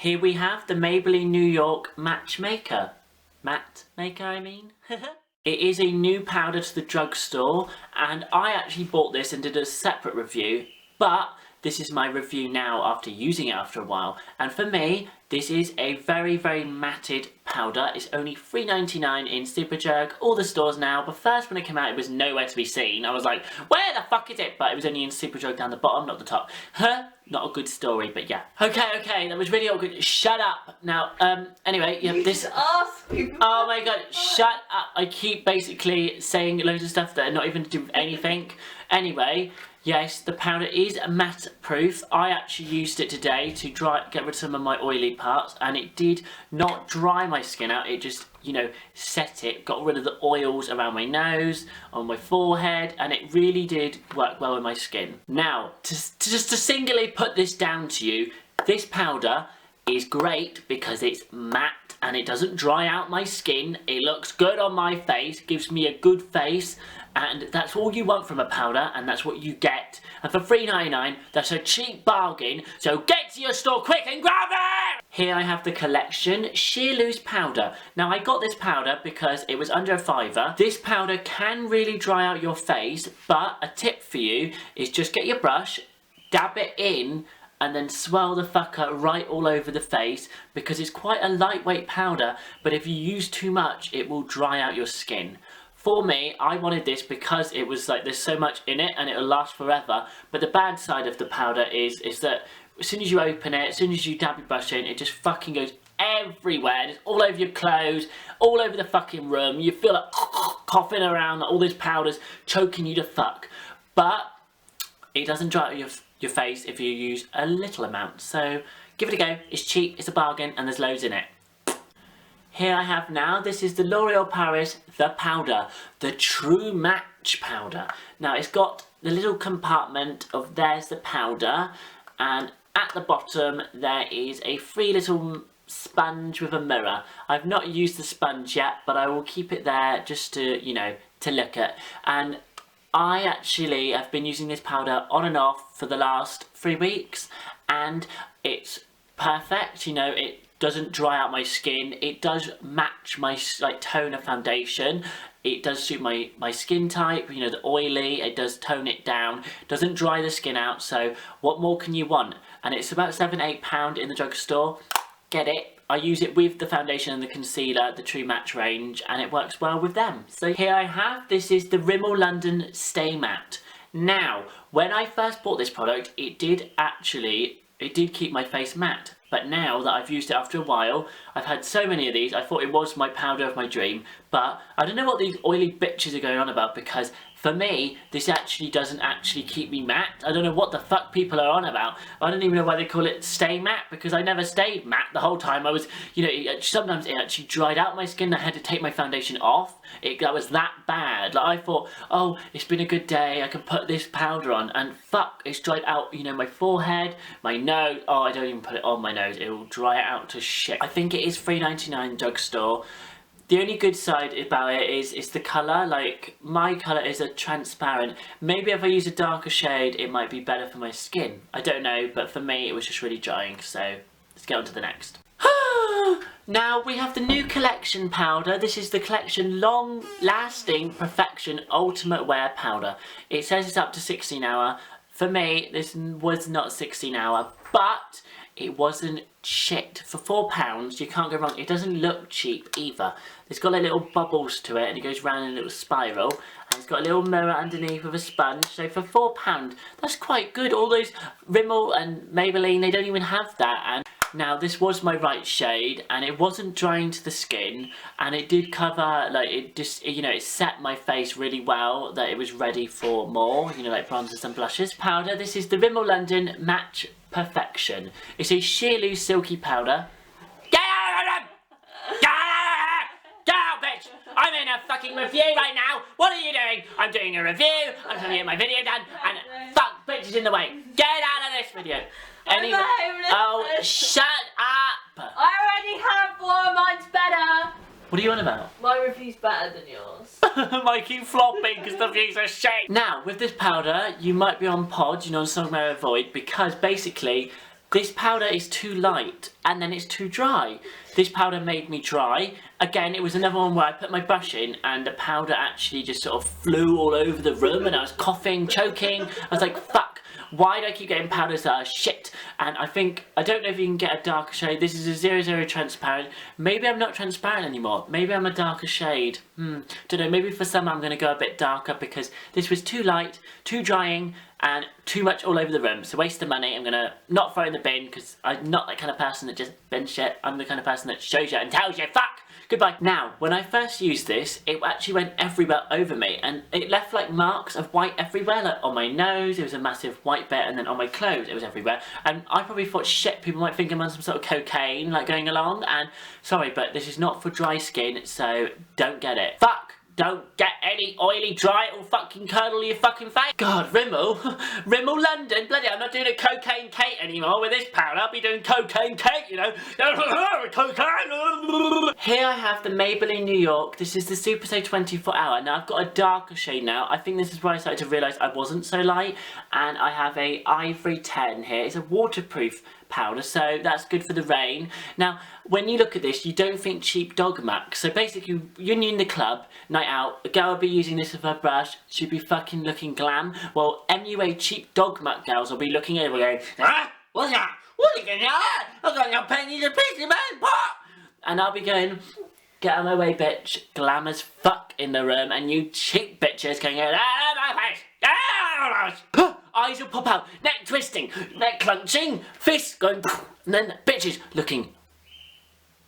Here we have the Maybelline New York Matte Maker, I mean. It is a new powder to the drugstore, and I actually bought this and did a separate review, but this is my review now after using it after a while. And for me, this is a very, very matted powder. It's only $3.99 in Superdrug, all the stores now, but first when it came out it was nowhere to be seen. I was like, where the fuck is it? But it was only in Superdrug down the bottom, not the top. Not a good story, but yeah. Okay, that was really all good. Shut up. Now, anyway, yeah, this... Oh my god, shut up. I keep basically saying loads of stuff that are not even to do with anything. Anyway, yes, the powder is matte proof. I actually used it today to get rid of some of my oily parts, and it did not dry my skin out. It just, you know, set it, got rid of the oils around my nose, on my forehead, and it really did work well with my skin. Now, just to singularly put this down to you, this powder is great because it's matte and it doesn't dry out my skin. It looks good on my face, gives me a good face, and that's all you want from a powder, and that's what you get. And for $3.99, that's a cheap bargain, so get to your store quick and grab it! Here I have the collection Sheer Loose Powder. Now I got this powder because it was under $5. This powder can really dry out your face, but a tip for you is just get your brush, dab it in, and then swirl the fucker right all over the face, because it's quite a lightweight powder, but if you use too much it will dry out your skin. For me, I wanted this because it was like there's so much in it and it will last forever, but the bad side of the powder is that as soon as you open it, as soon as you dab your brush in, it just fucking goes everywhere. It's all over your clothes, all over the fucking room. You feel like coughing around, like all this powder's choking you to fuck. But it doesn't dry out your face if you use a little amount, so give it a go. It's cheap, it's a bargain, and there's loads in it. Here I have now, this is the L'Oreal Paris The Powder, the True Match Powder. Now it's got the little compartment of there's the powder, and at the bottom there is a free little sponge with a mirror. I've not used the sponge yet, but I will keep it there just to, you know, to look at. And I actually have been using this powder on and off for the last 3 weeks, and it's perfect. You know, it doesn't dry out my skin. It does match my tone of foundation. It does suit my skin type, you know, the oily. It does tone it down. Doesn't dry the skin out. So what more can you want? And it's about £7–8 in the drugstore. Get it. I use it with the foundation and the concealer, the True Match range, and it works well with them. So here I have, this is the Rimmel London Stay Matte. Now, when I first bought this product, it did keep my face matte. But now that I've used it after a while, I've had so many of these, I thought it was my powder of my dream. But I don't know what these oily bitches are going on about, because for me, this actually doesn't actually keep me matte. I don't know what the fuck people are on about. I don't even know why they call it Stay Matte, because I never stayed matte the whole time. I was, you know, sometimes it actually dried out my skin. I had to take my foundation off. That was that bad. Like, I thought, oh, it's been a good day, I can put this powder on, and fuck, it's dried out, you know, my forehead, my nose. Oh, I don't even put it on my nose. It will dry it out to shit. I think it is $3.99 drugstore. The only good side about it is the colour. Like, my colour is a transparent. Maybe if I use a darker shade it might be better for my skin. I don't know, but for me it was just really drying, so let's get on to the next. Now we have the new collection powder. This is the collection Long Lasting Perfection Ultimate Wear Powder. It says it's up to 16 hour. For me, this was not 16 hour, but it wasn't shit. For £4, you can't go wrong. It doesn't look cheap either. It's got like little bubbles to it, and it goes round in a little spiral. And it's got a little mirror underneath with a sponge. So for £4, that's quite good. All those Rimmel and Maybelline, they don't even have that. And now this was my right shade, and it wasn't drying to the skin, and it did cover, like, it just, you know, it set my face really well, that it was ready for more, you know, like bronzers and blushes. Powder, this is the Rimmel London Match Perfection. It's a sheer loose silky powder. Get out of Get out! Get out, bitch! I'm in a fucking review right now. What are you doing? I'm doing a review. I'm trying to get my video done, and fuck, bitch is in the way. Get out of this video. Anyway, oh, shut up! I already have one. Mine's better. What are you on about? My review's better than yours. I keep flopping because the views are shit. Now, with this powder, you might be on pod, you know, on somewhere avoid, because basically, This powder is too light and then it's too dry. This powder made me dry. Again, it was another one where I put my brush in and the powder actually just sort of flew all over the room and I was coughing, choking. I was like, fuck, why do I keep getting powders that are shit? And I don't know if you can get a darker shade. This is a 00 transparent. Maybe I'm not transparent anymore. Maybe I'm a darker shade. Don't know, maybe for summer I'm going to go a bit darker because this was too light, too drying, and too much all over the room. So waste of money. I'm gonna not throw in the bin because I'm not that kind of person that just bins shit. I'm the kind of person that shows you and tells you, fuck! Goodbye. Now, when I first used this, it actually went everywhere over me and it left like marks of white everywhere, like on my nose, it was a massive white bit, and then on my clothes, it was everywhere. And I probably thought, shit, people might think I'm on some sort of cocaine, like going along, and sorry, but this is not for dry skin, so don't get it. Fuck! Don't get any oily, dry, or fucking curdle your fucking face. God, Rimmel. Rimmel London. Bloody hell, I'm not doing a cocaine Kate anymore with this powder. I'll be doing cocaine Kate, you know. Cocaine. Here I have the Maybelline New York. This is the Super Stay 24 Hour. Now, I've got a darker shade now. I think this is where I started to realise I wasn't so light. And I have a Ivory 10 here. It's a waterproof powder, so that's good for the rain. Now, when you look at this, you don't think cheap dog mac. So basically, you're in the club, night out, a girl will be using this with her brush, she'll be fucking looking glam. Well, MUA cheap dog mac girls will be looking over going, ah, what's that? What are you getting at? I've got no pennies and pieces, man, pop! And I'll be going, get out of my way, bitch, glam as fuck in the room, and you cheap bitches going, ah, my face, ah, eyes will pop out, neck twisting, neck clenching, fists going, and then bitches looking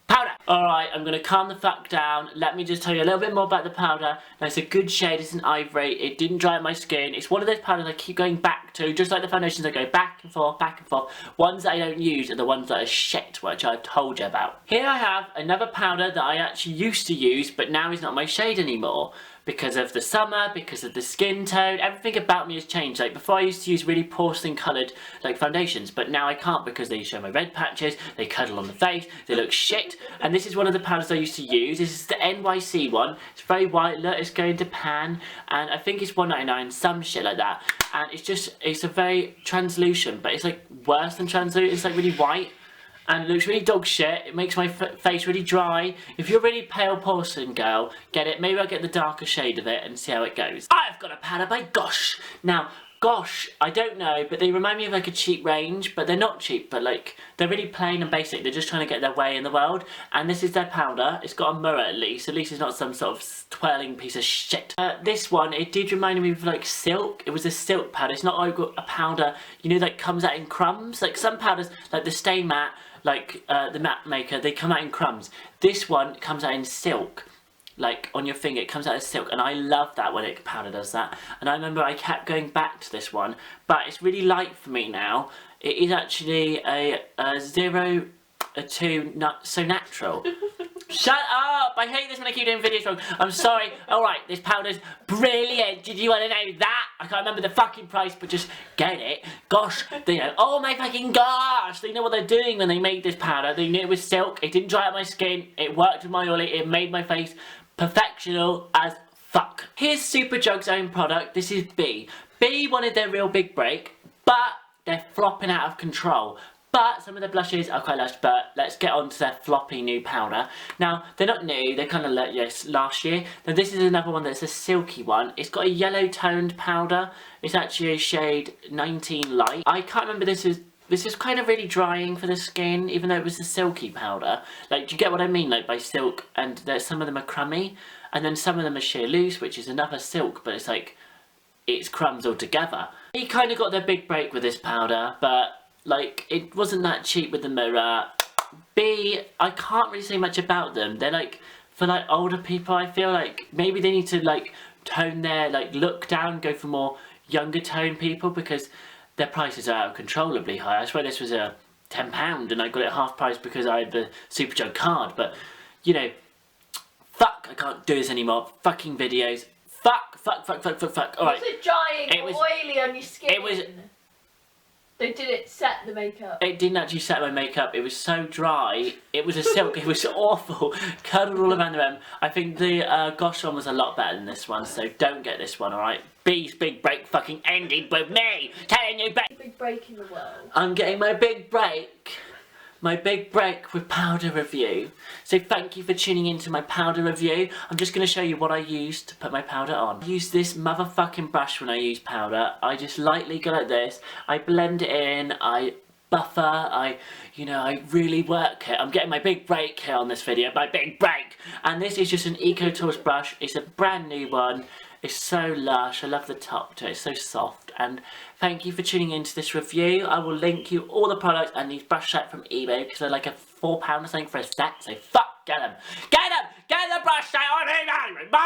powder. Alright, I'm going to calm the fuck down. Let me just tell you a little bit more about the powder. Now, it's a good shade. It's an ivory. It didn't dry out my skin. It's one of those powders I keep going back to. Just like the foundations, I go back and forth, back and forth. Ones that I don't use are the ones that are shit, which I've told you about. Here I have another powder that I actually used to use, but now is not my shade anymore. Because of the summer, because of the skin tone, everything about me has changed. Like before I used to use really porcelain coloured like foundations, but now I can't because they show my red patches, they cuddle on the face, they look shit. And this is one of the powders I used to use. This is the NYC one. It's very white, look, it's going to pan, and I think it's $1.99, some shit like that. And it's a very translucent, but it's like worse than translucent, it's like really white. And it looks really dog shit. It makes my face really dry. If you're a really pale porcelain girl, get it. Maybe I'll get the darker shade of it and see how it goes. I've got a powder by Gosh. Now, Gosh, I don't know, but they remind me of like a cheap range, but they're not cheap, but like, they're really plain and basic. They're just trying to get their way in the world. And this is their powder. It's got a mirror at least. At least it's not some sort of twirling piece of shit. This one, it did remind me of like silk. It was a silk powder. It's not like a powder, you know, that comes out in crumbs. Like some powders, like the Stay Matte, like the matte maker, they come out in crumbs. This one comes out in silk, like on your finger, it comes out as silk, and I love that when it powder does that. And I remember I kept going back to this one, but it's really light for me now. It is actually a 02 not so natural. Shut up! I hate this when I keep doing videos wrong. I'm sorry. Alright, this powder's brilliant. Did you want to know that? I can't remember the fucking price, but just get it. Gosh, they know. Oh my fucking gosh! They know what they're doing when they made this powder. They knew it was silk. It didn't dry out my skin. It worked with my oily. It made my face perfectional as fuck. Here's Superdrug's own product. This is B. B wanted their real big break, but they're flopping out of control. But some of the blushes are quite lush, but let's get on to their floppy new powder. Now, they're not new, they're kind of like, yes, last year. Now this is another one that's a silky one. It's got a yellow toned powder. It's actually a shade 19 light. I can't remember this is kind of really drying for the skin, even though it was a silky powder. Like, do you get what I mean? Like by silk, and some of them are crummy, and then some of them are sheer loose, which is another silk, but it's like, it's crumbs altogether. He kind of got their big break with this powder, but like, it wasn't that cheap with the mirror. B, I can't really say much about them. They're like, for like older people, I feel like maybe they need to like tone their like look down, go for more younger tone people, because their prices are uncontrollably high. I swear this was a £10 and I got it half price because I had the Superdrug card, but you know, fuck, I can't do this anymore. Fucking videos. Fuck. Alright. Was it drying or oily on your skin? It was... They didn't set the makeup. It didn't actually set my makeup. It was so dry. It was a silk. It was awful. Curdled all around the rim. I think the Gosh one was a lot better than this one, so don't get this one, alright? B's big break fucking ended with me telling you Big break in the world. I'm getting my big break. My big break with powder review. So thank you for tuning into my powder review. I'm just going to show you what I used to put my powder on. I use this motherfucking brush when I use powder. I just lightly go like this. I blend it in. I buffer. I really work it. I'm getting my big break here on this video. My big break. And this is just an Eco Tools brush. It's a brand new one. It's so lush. I love the top to it. It's so soft. And thank you for tuning into this review. I will link you all the products and these brush set from eBay because they're like a £4 or something for a set. So fuck, get them. Get them! Get the brush set on eBay! Bye!